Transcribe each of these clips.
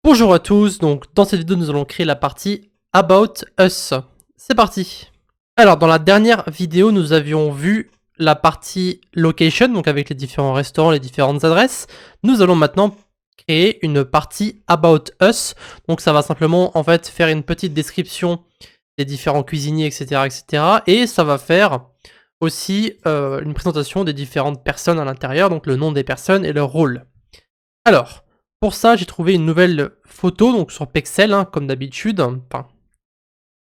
Bonjour à tous, donc dans cette vidéo nous allons créer la partie About Us. C'est parti. Alors dans la dernière vidéo nous avions vu la partie Location, donc avec les différents restaurants, les différentes adresses. Nous allons maintenant créer une partie About Us, donc ça va simplement en fait faire une petite description des différents cuisiniers, etc. etc. et ça va faire aussi une présentation des différentes personnes à l'intérieur, donc le nom des personnes et leur rôle. Alors, pour ça, j'ai trouvé une nouvelle photo, donc sur Pexel, hein, comme d'habitude. Enfin,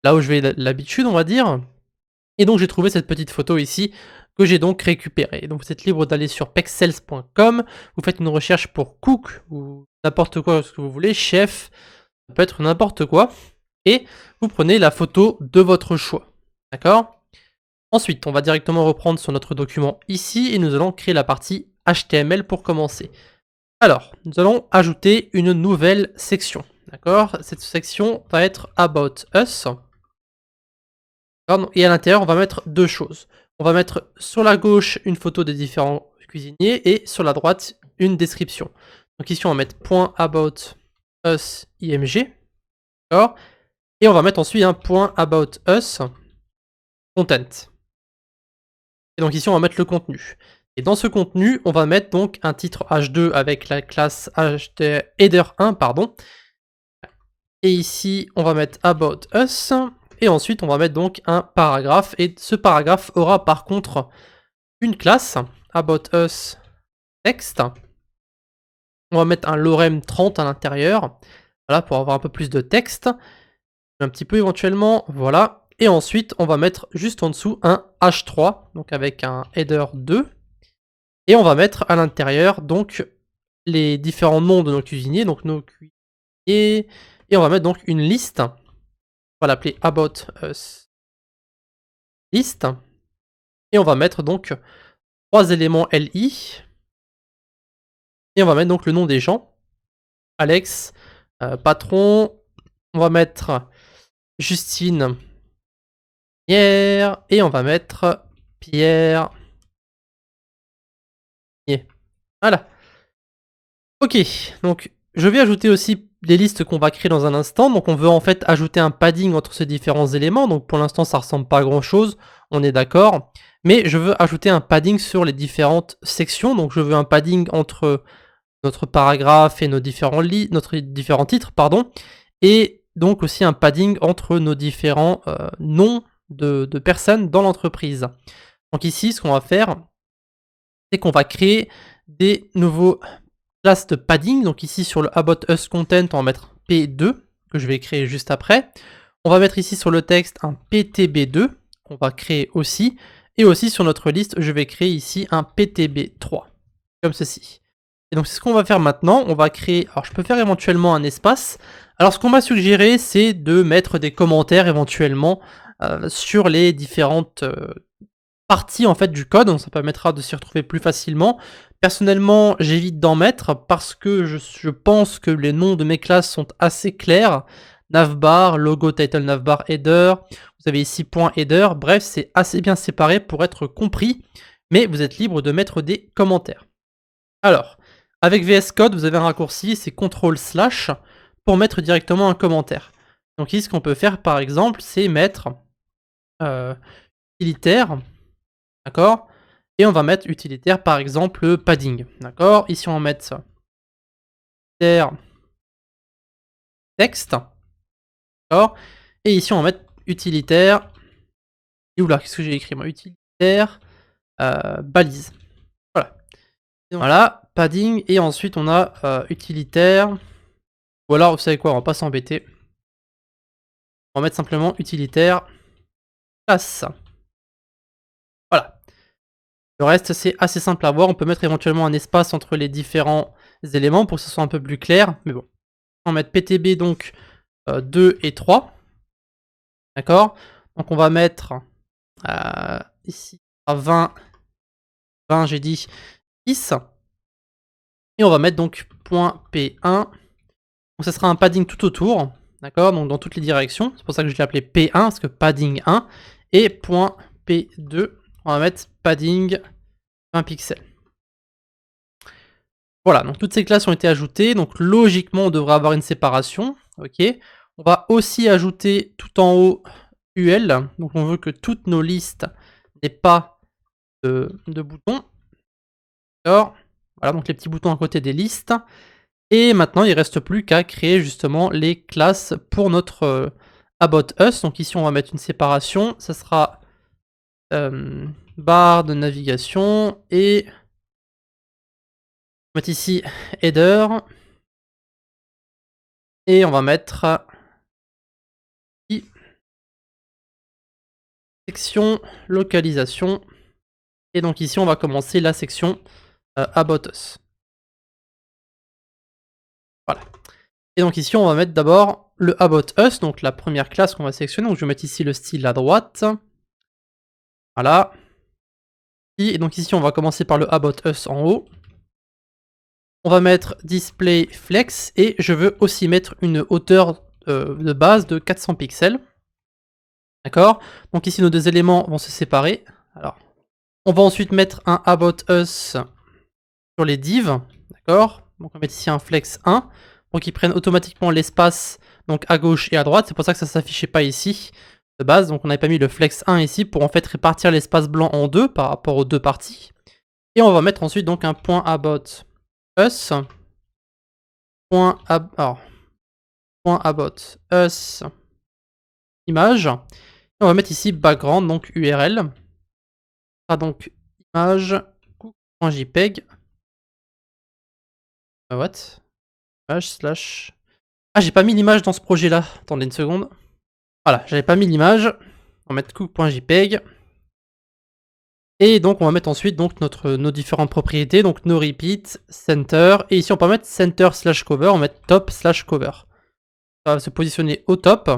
là où je vais l'habitude, on va dire. Et donc, j'ai trouvé cette petite photo ici, que j'ai donc récupérée. Donc, vous êtes libre d'aller sur pexels.com, vous faites une recherche pour cook, ou n'importe quoi, ce que vous voulez, chef, ça peut être n'importe quoi. Et vous prenez la photo de votre choix. D'accord? Ensuite, on va directement reprendre sur notre document ici, et nous allons créer la partie HTML pour commencer. Alors, nous allons ajouter une nouvelle section, d'accord? Cette section va être About Us. Et à l'intérieur, on va mettre deux choses. On va mettre sur la gauche une photo des différents cuisiniers et sur la droite une description. Donc ici, on va mettre .about us img, d'accord? Et on va mettre ensuite un .about us content. Et donc ici, on va mettre le contenu. Et dans ce contenu, on va mettre donc un titre H2 avec la classe header1, pardon. Et ici, on va mettre About Us. Et ensuite, on va mettre donc un paragraphe. Et ce paragraphe aura par contre une classe, About Us Text. On va mettre un lorem 30 à l'intérieur. Voilà, pour avoir un peu plus de texte. Un petit peu éventuellement, voilà. Et ensuite, on va mettre juste en dessous un H3, donc avec un header 2. Et on va mettre à l'intérieur donc les différents noms de nos cuisiniers, donc nos cuisiniers. Et on va mettre donc une liste. On va l'appeler About Us List. Et on va mettre donc 3 éléments LI. Et on va mettre donc le nom des gens. Alex, patron. On va mettre Justine, Pierre. Et on va mettre Pierre. Voilà. Ok, donc je vais ajouter aussi les listes qu'on va créer dans un instant. Donc on veut en fait ajouter un padding entre ces différents éléments. Donc pour l'instant ça ressemble pas à grand chose, on est d'accord. Mais je veux ajouter un padding sur les différentes sections. Donc je veux un padding entre notre paragraphe et nos notre différents titres, pardon. Et donc aussi un padding entre nos différents noms de personnes dans l'entreprise. Donc ici, ce qu'on va faire, c'est qu'on va créer des nouveaux classes de padding. Donc ici sur le About Us Content, on va mettre P2, que je vais créer juste après. On va mettre ici sur le texte un PTB2, qu'on va créer aussi. Et aussi sur notre liste, je vais créer ici un PTB3, comme ceci. Et donc c'est ce qu'on va faire maintenant. On va créer, alors je peux faire éventuellement un espace. Alors ce qu'on m'a suggéré, c'est de mettre des commentaires éventuellement sur les différentes partie en fait du code, donc ça permettra de s'y retrouver plus facilement. Personnellement, j'évite d'en mettre parce que je pense que les noms de mes classes sont assez clairs. Navbar, logo, title, navbar, header. Vous avez ici .header. Bref, c'est assez bien séparé pour être compris, mais vous êtes libre de mettre des commentaires. Alors, avec VS Code, vous avez un raccourci, c'est CTRL/ pour mettre directement un commentaire. Donc ici, ce qu'on peut faire par exemple, c'est mettre utilitaire. D'accord? Et on va mettre utilitaire, par exemple, padding. D'accord? Ici, on va mettre ça. Utilitaire texte. D'accord? Et ici, on va mettre utilitaire. Et oula, qu'est-ce que j'ai écrit moi? Utilitaire balise. Voilà. Voilà, padding. Et ensuite, on a utilitaire. Ou alors, vous savez quoi? On va pas s'embêter. On va mettre simplement utilitaire classe. Voilà. Le reste, c'est assez simple à voir. On peut mettre éventuellement un espace entre les différents éléments pour que ce soit un peu plus clair. Mais bon. On va mettre PTB donc 2 et 3. D'accord? Donc on va mettre ici à 20, j'ai dit 10. Et on va mettre donc .P1. Donc ça sera un padding tout autour. D'accord? Donc dans toutes les directions. C'est pour ça que je l'ai appelé P1, parce que padding 1. Et .P2, on va mettre padding 20 pixels. Voilà, donc toutes ces classes ont été ajoutées, donc logiquement on devrait avoir une séparation, ok. On va aussi ajouter tout en haut UL, donc on veut que toutes nos listes n'aient pas de boutons, d'accord. Voilà, donc les petits boutons à côté des listes. Et maintenant il ne reste plus qu'à créer justement les classes pour notre About Us, donc ici on va mettre une séparation, ça sera barre de navigation et on va mettre ici header et on va mettre ici section localisation et donc ici on va commencer la section About Us. Voilà. Et donc ici on va mettre d'abord le About Us, donc la première classe qu'on va sélectionner, donc je vais mettre ici le style à droite. Voilà. Et donc ici on va commencer par le About Us en haut. On va mettre display flex et je veux aussi mettre une hauteur de base de 400 pixels. D'accord. Donc ici nos deux éléments vont se séparer. Alors, on va ensuite mettre un About Us sur les divs. D'accord. Donc on va mettre ici un flex 1 pour qu'ils prennent automatiquement l'espace donc à gauche et à droite. C'est pour ça que ça ne s'affichait pas ici de base. Donc on n'avait pas mis le flex 1 ici pour en fait répartir l'espace blanc en deux par rapport aux deux parties. Et on va mettre ensuite donc un point About Us. Point About Us image. Et on va mettre ici background, donc URL. Ah, donc image.jpg. What? Image slash. Ah, j'ai pas mis l'image dans ce projet là. Attendez une seconde. Voilà, j'avais pas mis l'image. On va mettre cook.jpg. Et donc on va mettre ensuite donc nos différentes propriétés, donc no repeat, center, et ici on peut mettre center slash cover, on va mettre top slash cover. Ça va se positionner au top,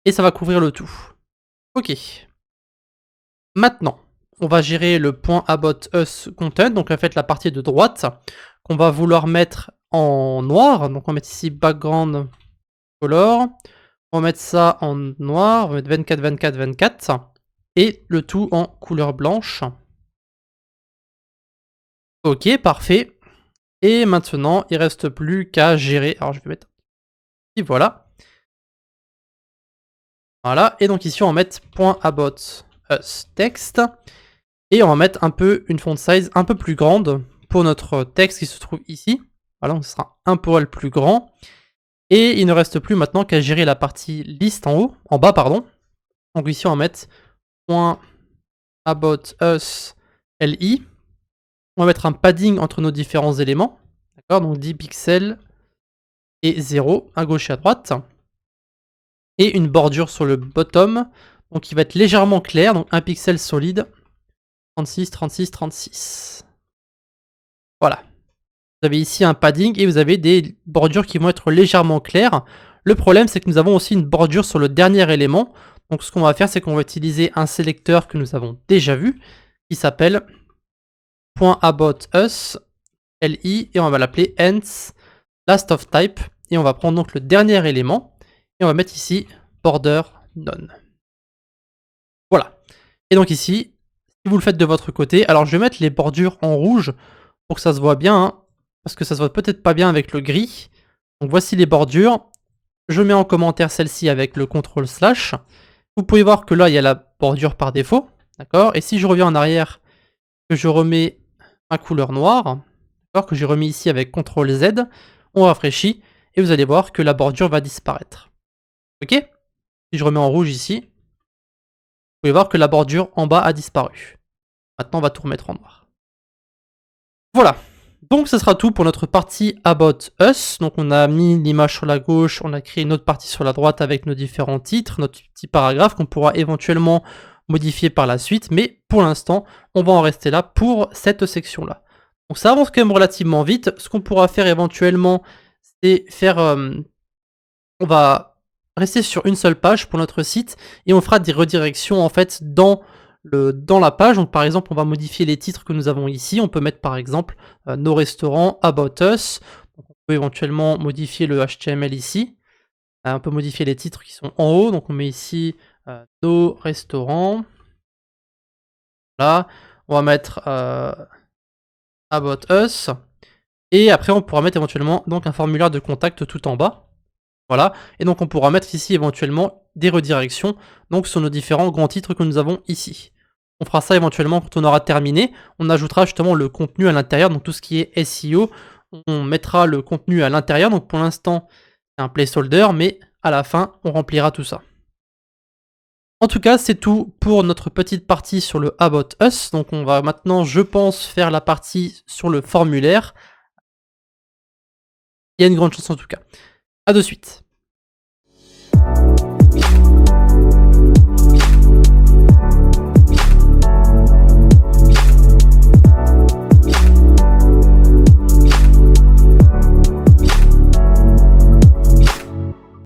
et ça va couvrir le tout. Ok. Maintenant, on va gérer le point about us content, donc en fait la partie de droite, qu'on va vouloir mettre en noir, donc on va mettre ici background color, on va mettre ça en noir, on va mettre 24, 24, 24, et le tout en couleur blanche. Ok, parfait. Et maintenant, il reste plus qu'à gérer. Alors je vais mettre ici, voilà. Voilà, et donc ici on va mettre .about us text. Et on va mettre un peu une font size un peu plus grande pour notre texte qui se trouve ici. Voilà, donc ce sera un poil plus grand. Et il ne reste plus maintenant qu'à gérer la partie liste en bas, pardon. Donc ici on va mettre .about us li. On va mettre un padding entre nos différents éléments. D'accord, donc 10 pixels et 0 à gauche et à droite. Et une bordure sur le bottom, donc qui va être légèrement clair, donc 1 pixel solide. 36, 36, 36. Voilà. Vous avez ici un padding et vous avez des bordures qui vont être légèrement claires. Le problème, c'est que nous avons aussi une bordure sur le dernier élément. Donc ce qu'on va faire, c'est qu'on va utiliser un sélecteur que nous avons déjà vu, qui s'appelle .aboutUs li, et on va l'appeler ends last of type. Et on va prendre donc le dernier élément, et on va mettre ici border none. Voilà. Et donc ici, si vous le faites de votre côté, alors je vais mettre les bordures en rouge pour que ça se voit bien, hein, parce que ça se voit peut-être pas bien avec le gris. Donc voici les bordures. Je mets en commentaire celle-ci avec le CTRL/. Vous pouvez voir que là, il y a la bordure par défaut. D'accord. Et si je reviens en arrière, que je remets ma couleur noire, que j'ai remis ici avec CTRL-Z, on rafraîchit, et vous allez voir que la bordure va disparaître. Ok. Si je remets en rouge ici, vous pouvez voir que la bordure en bas a disparu. Maintenant, on va tout remettre en noir. Voilà. Donc, ce sera tout pour notre partie About Us. Donc, on a mis l'image sur la gauche, on a créé une autre partie sur la droite avec nos différents titres, notre petit paragraphe qu'on pourra éventuellement modifier par la suite. Mais pour l'instant, on va en rester là pour cette section-là. Donc, ça avance quand même relativement vite. Ce qu'on pourra faire éventuellement, c'est faire... on va rester sur une seule page pour notre site et on fera des redirections en fait dans la page. Donc par exemple, on va modifier les titres que nous avons ici. On peut mettre par exemple nos restaurants, About Us. Donc, on peut éventuellement modifier le HTML ici. On peut modifier les titres qui sont en haut. Donc on met ici nos restaurants. Là, on va mettre About Us. Et après, on pourra mettre éventuellement donc un formulaire de contact tout en bas. Voilà. Et donc, on pourra mettre ici éventuellement des redirections donc sur nos différents grands titres que nous avons ici. On fera ça éventuellement quand on aura terminé. On ajoutera justement le contenu à l'intérieur, donc tout ce qui est SEO. On mettra le contenu à l'intérieur. Donc, pour l'instant, c'est un placeholder, mais à la fin, on remplira tout ça. En tout cas, c'est tout pour notre petite partie sur le About Us. Donc, on va maintenant, je pense, faire la partie sur le formulaire. Il y a une grande chance en tout cas. À de suite.